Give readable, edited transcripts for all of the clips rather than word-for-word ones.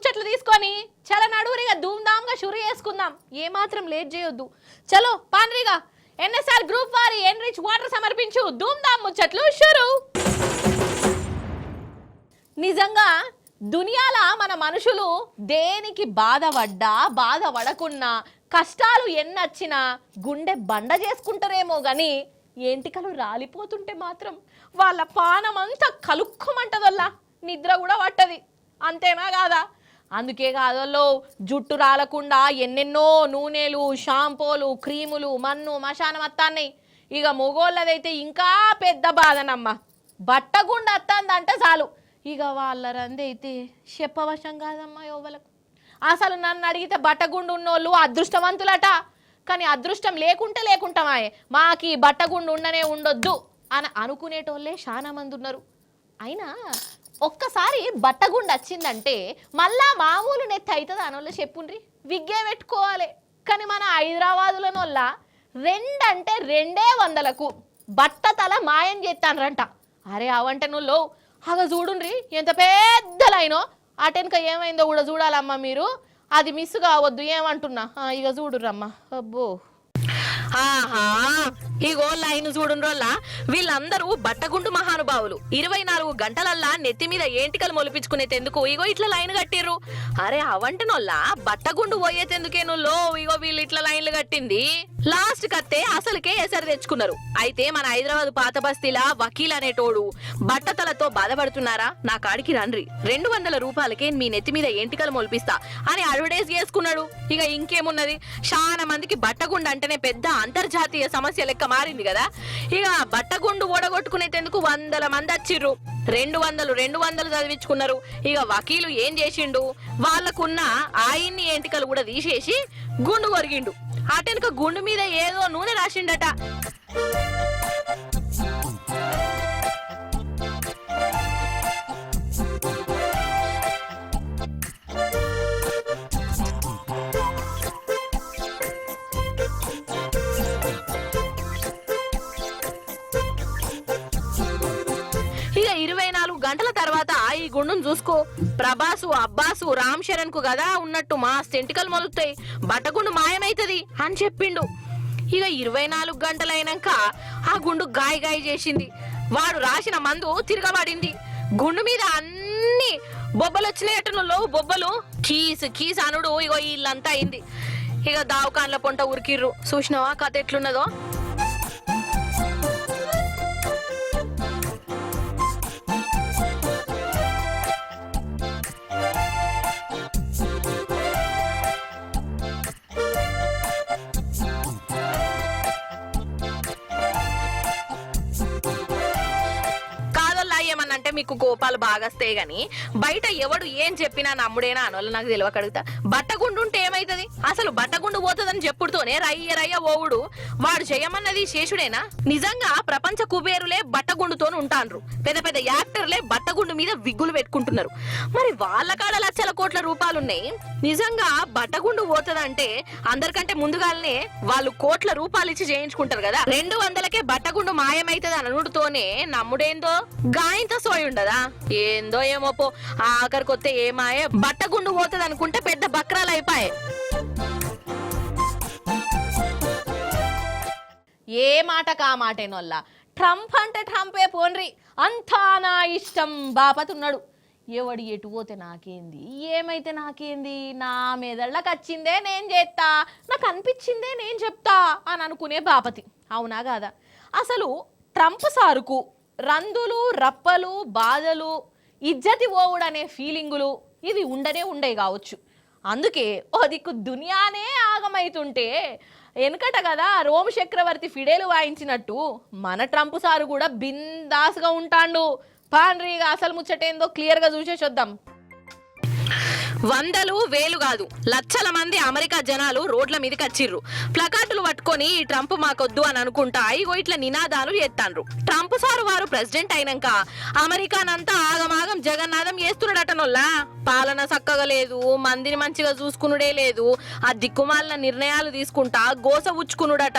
ముచ్చట్లు తీసుకొని చల నడువురిగా ధూమ్ధామ్గా షురు చేసుకుందాం. ఏమాత్రం లేట్ చేయొద్దు. చలో పాన్రిగా ఎన్ఎస్ఆర్ గ్రూప్ వారి ఎన్రిచ్ వాటర్ సమర్పించు ధూమ్ధామ్ ముచ్చట్లు షురు. నిజంగా దునియాల మన మనుషులు దేనికి బాధపడకున్నా కష్టాలు ఎన్నొచ్చినా గుండె బండ చేసుకుంటారేమో గాని ఎంటికలు రాలిపోతుంటే మాత్రం వాళ్ళ పానమంతా కలుక్కుమంటదల్లా, నిద్ర కూడా పట్టది. అంతేనా కాదా? అందుకే కాదల్లో జుట్టు రాలకుండా ఎన్నెన్నో నూనెలు, షాంపూలు, క్రీములు, మన్ను మశానం అత్తాన్నాయి. ఇక మొగోళ్ళదైతే ఇంకా పెద్ద బాధనమ్మ. బట్టగుండ అత్తందంటే చాలు ఇక వాళ్ళ రందైతే చెప్పవశం కాదమ్మా యోవలకు. అసలు నన్ను అడిగితే బట్టగుండు ఉన్నోళ్ళు అదృష్టవంతులట. కానీ అదృష్టం లేకుంటామాయే మాకు ఈ బట్టగుండు ఉండనే ఉండొద్దు అని అనుకునేటోళ్ళే చాలా మంది ఉన్నారు. అయినా ఒక్కసారి బట్టగుండు వచ్చిందంటే మళ్ళా మామూలు నెత్తి అవుతుంది అనోళ్ళు చెప్పుండ్రి. విగ్గే పెట్టుకోవాలి. కానీ మన హైదరాబాదులోనోళ్ళ 2 అంటే 200కు బట్టతల మాయం చేస్తాన్రంట. అరే అవంటే నువ్వు అగ చూడుండ్రి ఎంత పెద్ద లైనో. అటెనక ఏమైందో కూడా చూడాలమ్మా మీరు. అది మిస్ కావద్దు ఏమంటున్నా. ఇక చూడురమ్మా. అబ్బో ఆహా ఇగో లైన్ చూడుండ్రోల్లా వీళ్ళందరూ బట్టగుండు మహానుభావులు. 24 గంటలల్లా నెత్తి మీద ఏంటికలు మొలిపించుకునేందుకు ఇగో ఇట్లా లైన్ కట్టిర్రు. అరే అవంటనోల్లా బట్టగుండు పోయేందుకేనుల్లో ఇగో వీళ్ళు ఇట్లా లైన్లు కట్టింది. లాస్ట్ కత్తే అసలుకే ఎసరు తెచ్చుకున్నారు. అయితే మన హైదరాబాద్ పాత బస్తీలా వకీల్ అనేటోడు బట్టతలతో బాధపడుతున్నారా, నా కాడికి రండ్రి, 200 రూపాయలకే మీ నెత్తి మీద ఏంటికలు మొలిపిస్తా అని అడ్వర్టైజ్ చేసుకున్నాడు. ఇక ఇంకేమున్నది, చాలా మందికి బట్టగుండు అంటేనే పెద్ద అంతర్జాతీయ సమస్య లెక్క మారింది కదా. ఇక బట్టగుండు ఓడగొట్టుకునేందుకు 100 మంది వచ్చిర్రు. 200 చదివించుకున్నారు. ఇక వకీలు ఏం చేసిండు, వాళ్ళకున్న ఆయన్ని ఏంటికలు కూడా తీసేసి గుండు కొరిగిండు. అటెనక గుండు మీద ఏదో నూనె రాసిండట. ఇక 24 గంటల తర్వాత ఈ గుండును చూసుకో, ప్రభాసు, అబ్బాసు, రామ్ చరణ్ కు కదా ఉన్నట్టు మా సెంటికలు మొలుతాయి, బట్టగుండు మాయమైతది అని చెప్పిండు. ఇక 24 గంటలైనాక ఆ గుండు గాయ చేసింది. వాడు రాసిన మందు తిరగబడింది. గుండు మీద అన్ని బొబ్బలు వచ్చినాయటనులో బొబ్బలు కీస్ అనుడు ఇగో ఇల్లంతా అయింది. ఇక దావకాన్ల పొంట ఉరికిర్రు. చూసినావా కథ ఎట్లున్నదో. అంటే మీకు కోపాలు బాగా వస్తాయి గాని బయట ఎవడు ఏం చెప్పినా నమ్ముడేనా అనోళ్ళు నాకు తెలియకడుగుతా. బట్టగుండు ఉంటే ఏమైతుంది, అసలు బట్టగుండు పోతుందని చెప్పుడుతోనే రయ్య ఓవుడు. వాడు చేయమన్నది శేషుడేనా? నిజంగా ప్రపంచ కుబేరులే బట్టగుండుతో ఉంటాన్రు. పెద్ద యాక్టర్లే బట్టగుండు మీద విగ్గులు పెట్టుకుంటున్నారు. మరి వాళ్ళ కాడ లక్షల కోట్ల రూపాయలున్నాయి. నిజంగా బట్టగుండు పోతుందంటే అందరికంటే ముందుగానే వాళ్ళు కోట్ల రూపాయలు ఇచ్చి చేయించుకుంటారు కదా. 200కే బట్టగుండు మాయమైతుంది అనుడుతోనే నమ్ముడేందో గాయంతో సోయి ఉండదా. ఏందో ఏమో పో, ఆఖరికొత్తే ఏమాయే బట్టగుండు పోతుంది అనుకుంటే పెద్ద బక్రాలు అయిపోయాయి. ఏ మాటకా మాటేనోల్లా. ట్రంప్ అంటే ట్రంపే పోన్రి, అంతా నా ఇష్టం బాపతున్నాడు. ఎవడు ఎటు పోతే నాకేంది, ఏమైతే నాకేంది, నా మీదళ్ళకి వచ్చిందే నేను చేస్తా, నాకు అనిపించిందే నేను చెప్తా అని అనుకునే బాపతి. అవునా కాదా? అసలు ట్రంప్ సారుకు రందులు, రప్పలు, బాధలు, ఇజ్జతి ఓవుడు అనే ఫీలింగులు ఇవి ఉండే కావచ్చు. అందుకే ఓ దిక్కు దునియానే ఆగమైతుంటే వెనకట కదా రోమ్ చక్రవర్తి ఫిడేలు వాయించినట్టు మన ట్రంప్ సారు కూడా బిందాస్గా ఉంటాండు. పాండ్రీగా అసలు ముచ్చటేందో క్లియర్గా చూసేసొద్దాం. 100, 1000 కాదు, లక్షల మంది అమెరికా జనాలు రోడ్ల మీదకి వచ్చిర్రు. ప్లకార్డులు పట్టుకొని ట్రంప్ మాకొద్దు అని అనుకుంటా ఇగో ఇట్లా నినాదాలు చేస్తాండ్రు. ట్రంప్ సారు వారు ప్రెసిడెంట్ అయినాక అమెరికానంతా ఆగమాగం జగన్నాథం చేస్తున్నాడటనోల్లా. పాలన చక్కగా లేదు, మందిని మంచిగా చూసుకునుడే లేదు, ఆ దిక్కుమాలిన నిర్ణయాలు తీసుకుంటా గోస ఉచ్చుకునుడట.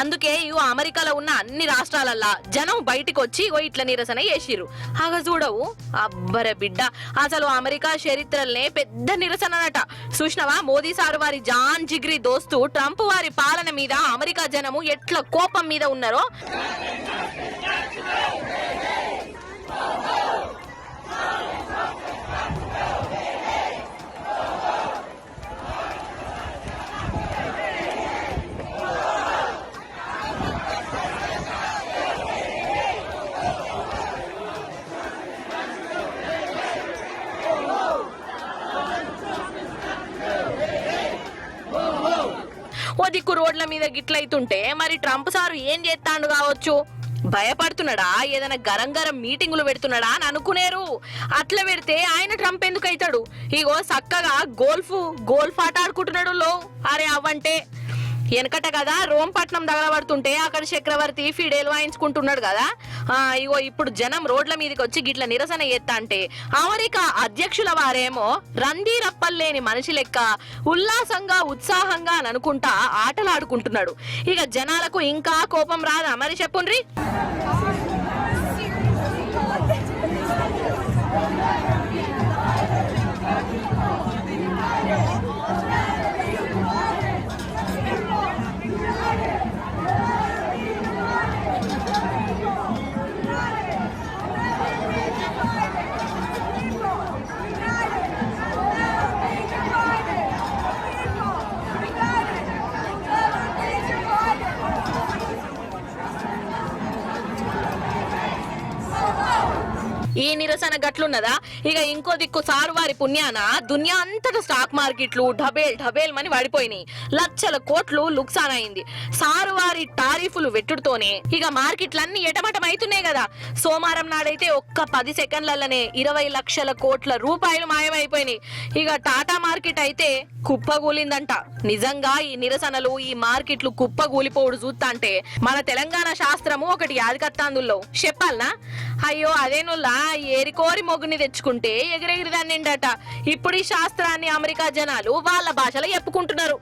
అందుకే ఇగో అమెరికాలో ఉన్న అన్ని రాష్ట్రాలల్లా జనం బయటికి వచ్చి ఇగో ఇట్లా నిరసన చేసిర్రు. ఆగ చూడవు అబ్బర బిడ్డ, అసలు అమెరికా చరిత్రలనే పెద్ద పెద్ద నిరసనట. చూసినవా మోదీ సారు వారి జాన్ జిగ్రీ దోస్తు ట్రంప్ వారి పాలన మీద అమెరికా జనము ఎట్లా కోపం మీద ఉన్నారో. ఓ దిక్కు రోడ్ల మీద గిట్లయితుంటే మరి ట్రంప్ సారు ఏం చేస్తాడు కావచ్చు? భయపడుతున్నాడా? ఏదైనా గరం గరం మీటింగులు పెడుతున్నాడా అని అనుకునేరు. అట్లా పెడితే ఆయన ట్రంప్ ఎందుకు అవుతాడు? ఇగో చక్కగా గోల్ఫ్ ఆట ఆడుకుంటున్నాడు లో. అరే అవ్వంటే వెనకట కదా రోంపట్నం తగలబడుతుంటే అక్కడ చక్రవర్తి ఫిడేలు వాయించుకుంటున్నాడు కదా. ఇగో ఇప్పుడు జనం రోడ్ల మీదకి వచ్చి గిట్ల నిరసన ఎత్తా అంటే అమెరికా అధ్యక్షుల వారేమో రందీరప్పల్లేని మనిషి లెక్క ఉల్లాసంగా ఉత్సాహంగా అని అనుకుంటా ఆటలు ఆడుకుంటున్నాడు. ఇక జనాలకు ఇంకా కోపం రాదా మరి చెప్పుండ్రి. ఈ నిరసన గట్లున్నదా? ఇక ఇంకో దిక్కు సారు వారి పుణ్యాన దునియా అంతటా స్టాక్ మార్కెట్లు ఢబేల్ మని పడిపోయినాయి. లక్షల కోట్లు లుక్సాన్ అయింది. సారు వారి టారిఫులు వెట్టుడుతోనే ఇక మార్కెట్లన్నీ ఎటమటమైతున్నాయి కదా. సోమవారం నాడైతే ఒక్క 10 సెకండ్లలోనే 20 లక్షల కోట్ల రూపాయలు మాయమైపోయినాయి. ఇక టాటా మార్కెట్ అయితే కుప్పగూలిందంట. నిజంగా ఈ నిరసనలు ఈ మార్కెట్లు కుప్పగూలిపోవుడు చూస్తా అంటే మన తెలంగాణ శాస్త్రము ఒకటి యాదికత్తాందుల్లో చెప్పాలనా? అయ్యో అదేనుల్లా ఏరికోరి మొగ్గుని తెచ్చుకుంటే ఎగిరెగిరి దాన్నిండట. ఇప్పుడు ఈ శాస్త్రాన్ని అమెరికా జనాలు వాళ్ళ భాషలో చెప్పుకుంటున్నారు.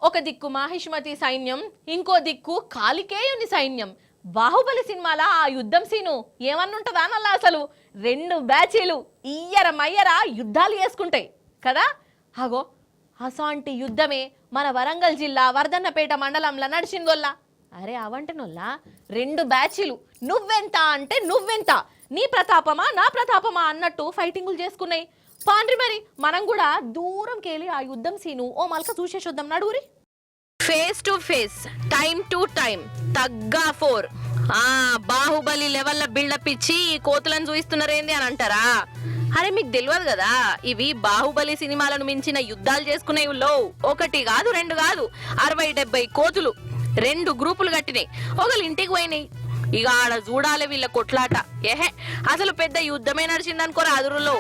ఒక దిక్కు మాహిష్మతి సైన్యం, ఇంకో దిక్కు కాలికేయుని సైన్యం. బాహుబలి సినిమాల ఆ యుద్ధం సీను ఏమన్నుంటదా నల్లా? అసలు 2 బ్యాచీలు ఇయ్యర యుద్ధాలు చేసుకుంటాయి కదా. అగో అసాంటి యుద్ధమే మన వరంగల్ జిల్లా వర్ధన్నపేట మండలంలో నడిచిందొల్లా. అరే అవంటనొల్లా 2 బ్యాచీలు నువ్వెంత అంటే నువ్వెంత, నీ ప్రతాపమా నా ప్రతాపమా అన్నట్టు ఫైటింగులు చేసుకున్నాయి. పాండ్రి మరి మనం కూడా దూరంకెళ్ళి ఆ యుద్ధం సీను ఓ మల్క చూసేసొద్దాం నడుగురి. Face to face, time to time, తగ్గా 4. బాహుబలి లెవెల్ల బిల్డప్ ఇచ్చి కోతులను చూయిస్తున్నారేంది అని అంటారా? అరే మీకు తెలియదు కదా, ఇవి బాహుబలి సినిమాలను మించిన యుద్ధాలు చేసుకునేవిలో 1 కాదు 2 కాదు 60-70 కోతులు 2 గ్రూపులు కట్టినాయి. ఒకళ్ళు ఇంటికి పోయినాయి. ఇక ఆడ చూడాలి వీళ్ళ కొట్లాట. అసలు పెద్ద యుద్ధమే నడిచిందనుకోరా అదురులో.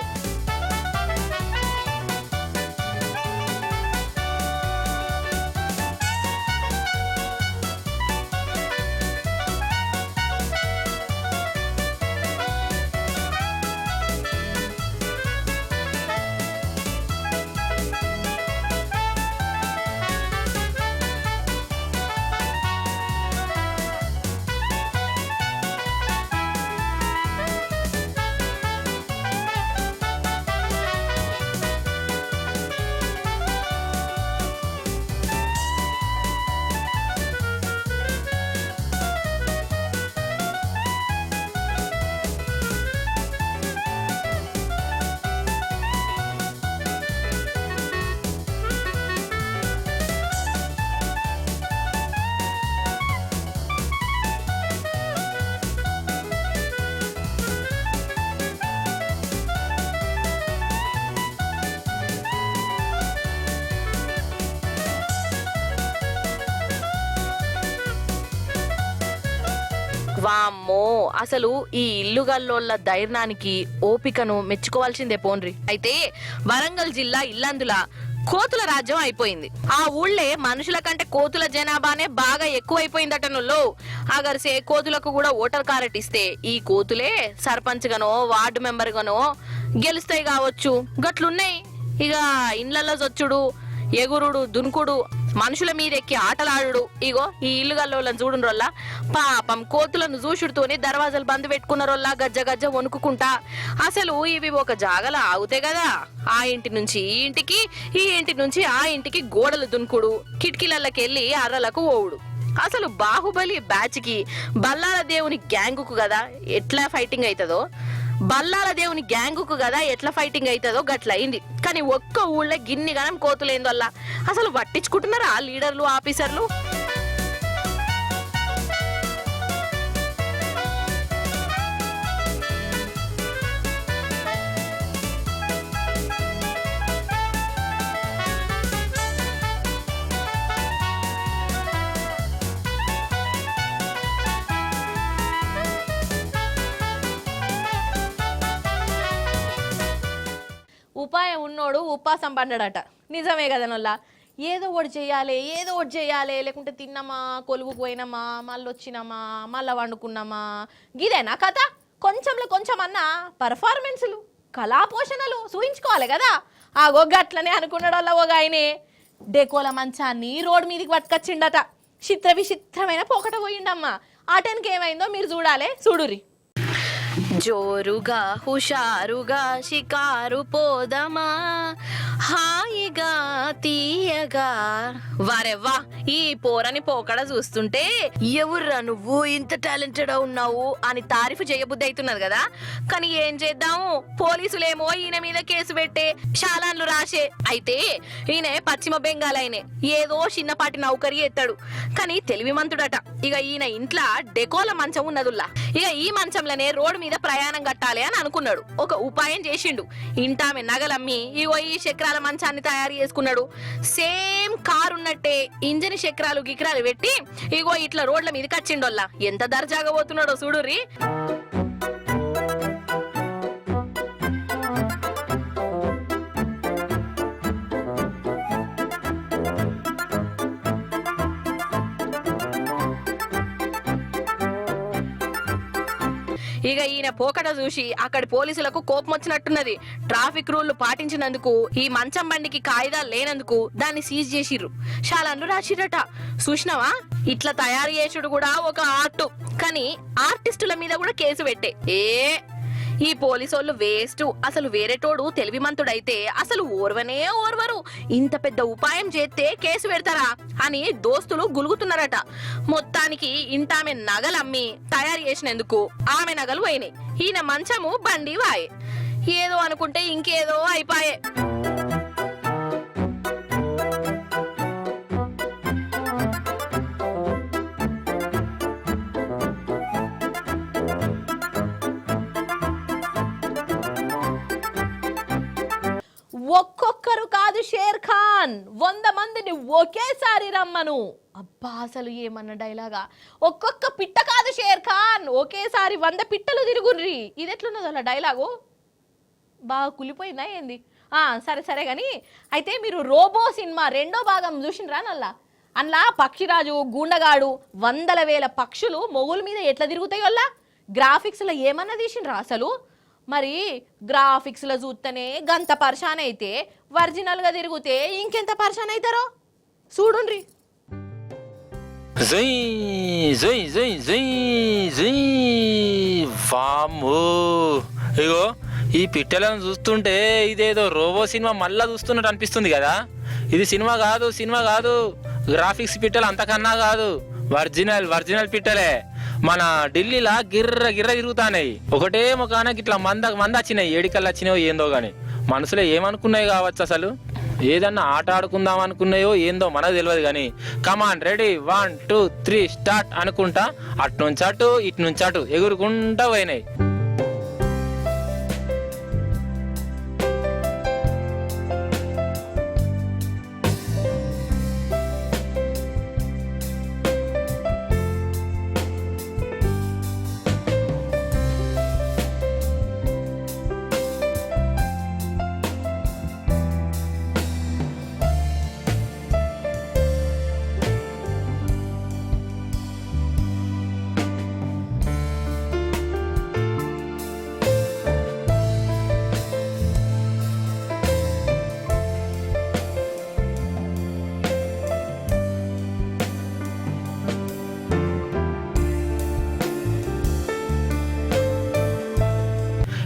వామ్మో, అసలు ఈ ఇల్లుగల్లోళ్ళ ధైర్యానికి ఓపికను మెచ్చుకోవాల్సిందే పోన్రి. అయితే వరంగల్ జిల్లా ఇల్లందుల కోతుల రాజ్యం అయిపోయింది. ఆ ఊళ్ళే మనుషుల కంటే కోతుల జనాభానే బాగా ఎక్కువైపోయిందట. నుల్లో అగర్సే కోతులకు కూడా ఓటర్ కార్డు ఇస్తే ఈ కోతులే సర్పంచ్ గానో వార్డు మెంబర్ గానో గెలుస్తాయి కావచ్చు. గట్లున్నాయి. ఇక ఇండ్లలో చొచ్చుడు, ఎగురుడు, దునుకుడు మనుషుల మీద ఎక్కి ఆటలాడు. ఇగో ఈ ఇల్లు గల్లోళ్ళని చూడుండ్రోల్లా పాపం కోతులను చూసుడుతోనే దర్వాజాలు బంద్ పెట్టుకున్నారోల్లా గజ్జ గజ్జ వణుకుంటా. అసలు ఇవి ఒక జాగల ఆగుతే కదా ఆ ఇంటి నుంచి ఈ ఇంటికి, ఈ ఇంటి నుంచి ఆ ఇంటికి గోడలు దునుకుడు, కిటికీలకెళ్ళి అర్రలకు ఓవుడు. అసలు బాహుబలి బ్యాచ్ కి బల్లాల దేవుని గ్యాంగుకు కదా ఎట్లా ఫైటింగ్ అవుతుందో, బల్లాల దేవుని గ్యాంగుకు కదా ఎట్లా ఫైటింగ్ అవుతుందో గట్లయింది. కానీ ఒక్క ఊళ్ళో గిన్ని గనం కోతులేందల్ల అసలు పట్టించుకుంటున్నారా లీడర్లు ఆఫీసర్లు? ఉపాయం ఉన్నోడు ఉపాసం పడ్డాడట. నిజమే కదా నొల్లా. ఏదో ఒకటి చేయాలి, ఏదో ఒకటి చేయాలి, లేకుంటే తిన్నామా, కొలువుకు పోయినామా, మళ్ళీ వచ్చినామా, మళ్ళీ వండుకున్నామా, గిదేనా కథ? కొంచెంలో కొంచెం అన్నా పర్ఫార్మెన్సులు, కళాపోషణలు చూయించుకోవాలి కదా. ఆ గొగ్గట్లనే అనుకున్నాడు వాళ్ళ ఒక ఆయనే డెకోల మంచాన్ని రోడ్డు మీదకి పట్టుకొచ్చిండట. చిత్ర విచిత్రమైన పోకట పోయిండమ్మా. ఆ టెన్కి ఏమైందో మీరు చూడాలి, చూడురి. జోరుగా హుషారుగా షికారు పోదమా, హాయిగా తీయగా. వారెవ్వా, ఈ పోరని పోకడ చూస్తుంటే ఎవర్రా నువ్వు ఇంత టాలెంటెడ్ ఉన్నావు అని తారీఫ్ చేయబుద్ధి అవుతున్నది కదా. కానీ ఏం చేద్దాము, పోలీసులేమో ఈయన మీద కేసు పెట్టే శాలాన్లు రాసే. అయితే ఈయన పశ్చిమ బెంగాల్ అయినే ఏదో చిన్నపాటి నౌకరీ ఎత్తాడు, కానీ తెలివిమంతుడట. ఇక ఈయన ఇంట్లో డెకోల మంచం ఉన్నదుల్లా. ఇక ఈ మంచంలోనే రోడ్డు మీద ప్రయాణం కట్టాలి అని అనుకున్నాడు. ఒక ఉపాయం చేసిండు. ఇంటామె నగలమ్మి ఇగో ఈ చక్రాల మంచాన్ని తయారు చేసుకున్నాడు. సేమ్ కారు ఉన్నట్టే ఇంజన్ చక్రాలు గిక్రాలు పెట్టి ఇగో ఇట్లా రోడ్ల మీదకి వచ్చిండోల్లా. ఎంత దర్జాగా పోతున్నాడో చూడుర్రి. ఇక ఈయన పోకట చూసి అక్కడి పోలీసులకు కోపం వచ్చినట్టున్నది. ట్రాఫిక్ రూళ్లు పాటించినందుకు, ఈ మంచం బండికి కాయిదాలు లేనందుకు దాన్ని సీజ్ చేసిర్రు. శాలన్లు రాసిరట. చూసినావా, ఇట్లా తయారు చేసుడు కూడా ఒక ఆర్ట్. కానీ ఆర్టిస్టుల మీద కూడా కేసు పెట్టే. ఈ పోలీసోళ్ళు వేస్ట్. అసలు వేరేటోడు తెలివిమంతుడైతే అసలు ఓర్వనే ఓర్వరు. ఇంత పెద్ద ఉపాయం చేస్తే కేసు పెడతారా అని దోస్తులు గులుగుతున్నారట. మొత్తానికి ఇంటామె నగలమ్మి తయారు చేసినందుకు ఆమె నగలు పోయినాయి. ఈయన మంచము బండి వాయే. ఏదో అనుకుంటే ఇంకేదో అయిపాయే. ఒక్కొక్కరు కాదు షేర్ ఖాన్, 100 మందిని ఒకేసారి రమ్మను. అబ్బా అసలు ఏమన్న డైలాగా. ఒక్కొక్క పిట్ట కాదు షేర్ ఖాన్, ఒకేసారి 100 పిట్టలు తిరుగుర్రి. ఇది ఎట్లున్నది అలా డైలాగు? బాగా కులిపోయిందా ఏంది? సరే సరే కానీ అయితే మీరు రోబో సినిమా 2వ భాగం చూసినరా నల్లా? అందులో పక్షిరాజు గుండగాడు 100,000 పక్షులు మొగుల మీద ఎట్లా తిరుగుతాయో అలా గ్రాఫిక్స్లో ఏమన్నా తీసిండ్రా అసలు? మరి గ్రాఫిక్స్లో చూస్తేనే గంత పర్షాన్ అయితే ఒరిజినల్గా తిరిగితే ఇంకెంత పర్షాన్ అవుతారో చూడుండ్రి. ఇగో ఈ పిట్టలను చూస్తుంటే ఇదేదో రోబో సినిమా మళ్ళా చూస్తున్నట్టు అనిపిస్తుంది కదా. ఇది సినిమా కాదు, గ్రాఫిక్స్ పిట్టలు అంతకన్నా కాదు, ఒరిజినల్ పిట్టలే. మన ఢిల్లీలా గిర్ర తిరుగుతాయి. ఒకటే ముఖానకి ఇట్లా మంద వచ్చినాయి. ఏడికల్లా వచ్చినాయో ఏందో గాని మనసులో ఏమనుకున్నాయి కావచ్చు. అసలు ఏదన్నా ఆట ఆడుకుందాం అనుకున్నాయో ఏందో మనకు తెలియదు కానీ కమాన్ రెడీ 1 2 3 స్టార్ట్ అనుకుంటా అట్నుంచి అటు ఇట్నుంచి అటు ఎగురుకుంటా పోయినాయి.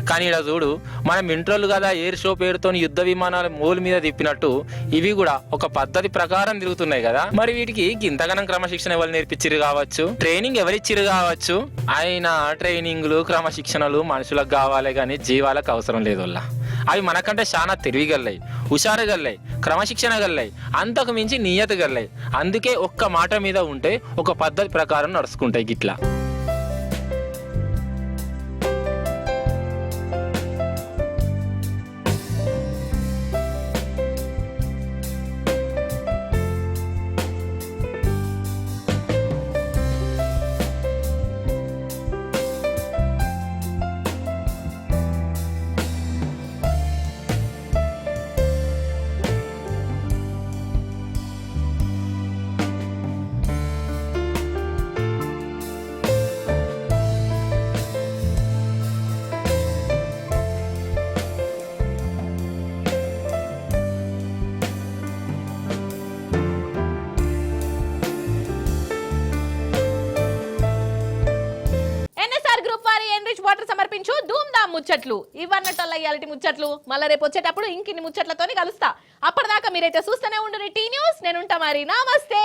కానీ ఇక్కడ చూడు మనం ఇంట్రోలు కదా ఎయిర్ షో పేరుతో యుద్ధ విమానాలు మోల్ మీద తిప్పినట్టు ఇవి కూడా ఒక పద్ధతి ప్రకారం తిరుగుతున్నాయి కదా. మరి వీటికి ఇంతగానం క్రమశిక్షణ ఎవరు నేర్పించిరు కావచ్చు, ట్రైనింగ్ ఎవరిచ్చిరు కావచ్చు. అయినా ట్రైనింగ్లు క్రమశిక్షణలు మనుషులకు కావాలి కానీ జీవాలకు అవసరం లేదు. అవి మనకంటే చాలా తెలివిగల్లాయి, హుషారు గల్లాయి, క్రమశిక్షణ గల్లాయి, అంతకు మించి నియత గల్లాయి. అందుకే ఒక్క మాట మీద ఉంటే ఒక పద్ధతి ప్రకారం నడుచుకుంటాయి గిట్లా. సమర్పించు ధూమ్ ధామ్ ముచ్చట్లు. ఇవన్నట్ల ఇయాలటి ముచ్చట్లు. మళ్ళీ రేపు వచ్చేటప్పుడు ఇంకిన్ని ముచ్చట్లతోని కలుస్తా. అప్పటిదాకా మీరైతే చూస్తూనే ఉండు టీ న్యూస్. నేను ఉంటా మరి. నమస్తే.